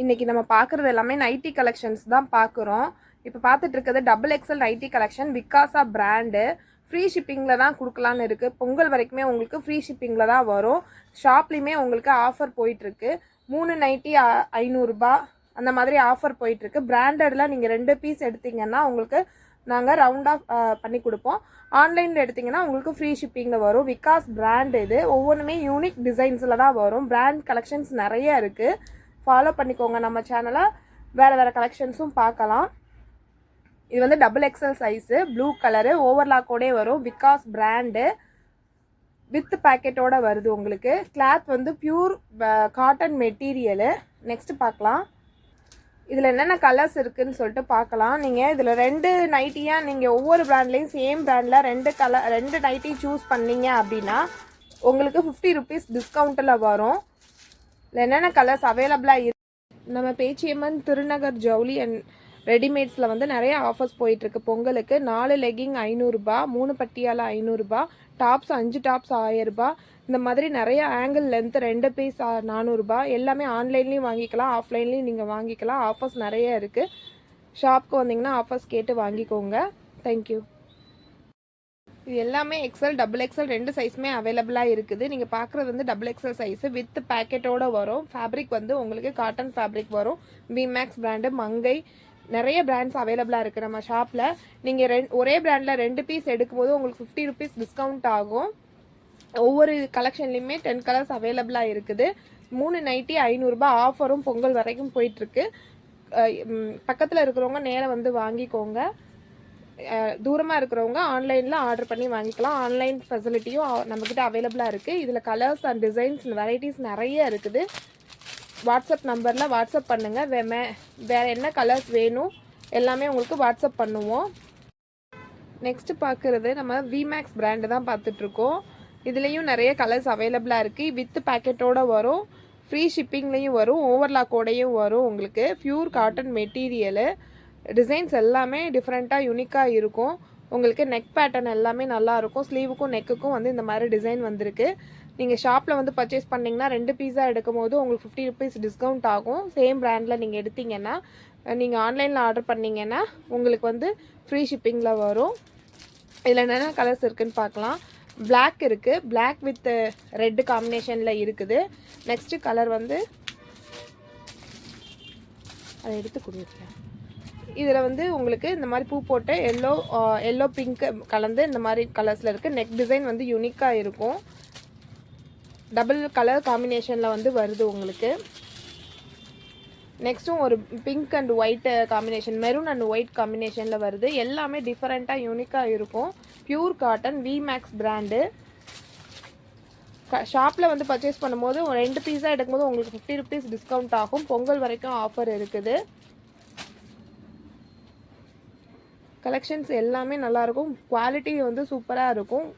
இன்றைக்கி நம்ம பார்க்குறது எல்லாமே நைட்டி கலெக்ஷன்ஸ் தான் பார்க்குறோம். இப்போ பார்த்துட்டு இருக்கிறது XXL nighty collection Vikasa brand. Free ஷிப்பிங்கில் தான் கொடுக்கலான்னு இருக்குது. பொங்கல் வரைக்குமே உங்களுக்கு ஃப்ரீ ஷிப்பிங்கில் தான் வரும். ஷாப்லேயுமே உங்களுக்கு ஆஃபர் போயிட்டுருக்கு. 3 நைட்டி 500 அந்த மாதிரி ஆஃபர் போயிட்டுருக்கு. பிராண்டடில் நீங்கள் 2 பீஸ் எடுத்திங்கன்னா உங்களுக்கு நாங்கள் ரவுண்டாக பண்ணி கொடுப்போம். ஆன்லைனில் எடுத்திங்கன்னா உங்களுக்கு ஃப்ரீ ஷிப்பிங்கில் வரும். விகாஸ் பிராண்ட் இது. ஒவ்வொன்றுமே யூனிக் டிசைன்ஸில் தான் வரும். பிராண்ட் கலெக்ஷன்ஸ் நிறைய இருக்குது. ஃபாலோ பண்ணிக்கோங்க நம்ம சேனலை. வேறு கலெக்ஷன்ஸும் பார்க்கலாம். இது வந்து XXL சைஸு, ப்ளூ கலரு, ஓவர்லாக்கோடே வரும். விகாஸ் பிராண்டு வித் பேக்கெட்டோட வருது உங்களுக்கு. கிளாத் வந்து பியூர் காட்டன் மெட்டீரியலு. நெக்ஸ்ட்டு பார்க்கலாம். இதில் என்னென்ன கலர்ஸ் இருக்குதுன்னு சொல்லிட்டு பார்க்கலாம். நீங்கள் இதில் 2 நைட்டியாக நீங்கள் ஒவ்வொரு பிராண்ட்லேயும் சேம் பிராண்டில் 2 நைட்டி சூஸ் பண்ணீங்க அப்படின்னா உங்களுக்கு 50 rupees டிஸ்கவுண்ட்டில் வரும். என்னென்ன கலர்ஸ் அவைலபிளாக இருக்கு. நம்ம பேச்சியம்மன் திருநகர் ஜவுளி அண்ட் ரெடிமேட்ஸில் வந்து நிறைய ஆஃபர்ஸ் போயிட்டுருக்கு. பொங்கலுக்கு 4 லெகிங் 500 ரூபாய், 3 பட்டியால் 500 ரூபாய், டாப்ஸ் 5 டாப்ஸ் 1000 ரூபாய். இந்த மாதிரி நிறைய ஆங்கிள் லென்த் 2 பீஸ் 400 ரூபாய். எல்லாமே ஆன்லைன்லேயும் வாங்கிக்கலாம், ஆஃப்லைன்லேயும் நீங்கள் வாங்கிக்கலாம். ஆஃபர்ஸ் நிறைய இருக்குது. ஷாப்க்கு வந்தீங்கன்னா ஆஃபர்ஸ் கேட்டு வாங்கிக்கோங்க. தேங்க்யூ. இது எல்லாமே XXL 2 சைஸுமே அவைலபிளாக இருக்குது. நீங்கள் பார்க்குறது வந்து XXL சைஸு வித் பேக்கெட்டோடு வரும். ஃபேப்ரிக் வந்து உங்களுக்கு காட்டன் ஃபேப்ரிக் வரும். விமேக்ஸ் பிராண்டு, மங்கை, நிறைய பிராண்ட்ஸ் அவைலபிளாக இருக்குது நம்ம ஷாப்பில். நீங்கள் ஒரே பிராண்டில் 2 பீஸ் எடுக்கும்போது உங்களுக்கு 50 rupees டிஸ்கவுண்ட் ஆகும். ஒவ்வொரு கலெக்ஷன்லேயுமே 10 கலர்ஸ் அவைலபிளாக இருக்குது. 3 நைட்டி 500 ரூபாய் ஆஃபரும் பொங்கல் வரைக்கும் போயிட்டுருக்கு. பக்கத்தில் இருக்கிறவங்க நேராக வந்து வாங்கிக்கோங்க. தூரமாக இருக்கிறவங்க ஆன்லைனில் ஆர்டர் பண்ணி வாங்கிக்கலாம். ஆன்லைன் ஃபெசிலிட்டியும் நம்மக்கிட்ட அவைலபிளாக இருக்குது. இதில் கலர்ஸ் அண்ட் டிசைன்ஸ் வெரைட்டிஸ் நிறைய இருக்குது. வாட்ஸ்அப் நம்பரில் வாட்ஸ்அப் பண்ணுங்கள். வேறு என்ன கலர்ஸ் வேணும் எல்லாமே உங்களுக்கு வாட்ஸ்அப் பண்ணுவோம். நெக்ஸ்ட்டு பார்க்குறது நம்ம விமேக்ஸ் பிராண்டு தான் பார்த்துட்ருக்கோம். இதுலேயும் நிறைய கலர்ஸ் அவைலபிளாக இருக்குது. வித் பேக்கெட்டோடு வரும். ஃப்ரீ ஷிப்பிங்லேயும் வரும். ஓவர்லாக்கோடையும் வரும். உங்களுக்கு பியூர் காட்டன் மெட்டீரியலு. டிசைன்ஸ் எல்லாமே டிஃப்ரெண்ட்டாக யூனிக்காக இருக்கும். உங்களுக்கு நெக் பேட்டர்ன் எல்லாமே நல்லாயிருக்கும். ஸ்லீவுக்கும் நெக்குக்கும் வந்து இந்த மாதிரி டிசைன் வந்திருக்கு. நீங்கள் ஷாப்பில் வந்து பர்ச்சேஸ் பண்ணிங்கன்னா 2 பீஸாக எடுக்கும் போது உங்களுக்கு 50 rupees டிஸ்கவுண்ட் ஆகும். சேம் பிராண்டில் நீங்கள் எடுத்திங்கன்னா, நீங்கள் ஆன்லைனில் ஆர்டர் பண்ணிங்கன்னா உங்களுக்கு வந்து ஃப்ரீ ஷிப்பிங்கில் வரும். இதில் என்னென்ன கலர்ஸ் இருக்குதுன்னு பார்க்கலாம். பிளாக் இருக்குது. பிளாக் வித் ரெட் காம்பினேஷனில் இருக்குது. நெக்ஸ்ட்டு கலர் வந்து அதை எடுத்து கொடுக்குறேன். இதில் வந்து உங்களுக்கு இந்த மாதிரி பூ போட்டு எல்லோ பிங்க் கலந்து இந்த மாதிரி கலர்ஸில் இருக்குது. நெக் டிசைன் வந்து யூனிக்காக இருக்கும். டபுள் கலர் காம்பினேஷனில் வந்து வருது உங்களுக்கு. நெக்ஸ்ட்டும் ஒரு pink and white combination, maroon and white காம்பினேஷனில் வருது. எல்லாமே டிஃப்ரெண்ட்டாக யூனிக்காக இருக்கும். Pure cotton VMAX brand. ஷாப்பில் வந்து பர்ச்சேஸ் பண்ணும்போது 2 பீஸாக எடுக்கும்போது உங்களுக்கு 50 rupees டிஸ்கவுண்ட் ஆகும். பொங்கல் வரைக்கும் ஆஃபர் இருக்குது. கலெக்ஷன்ஸ் எல்லாமே நல்லாயிருக்கும். குவாலிட்டி வந்து சூப்பராக இருக்கும்.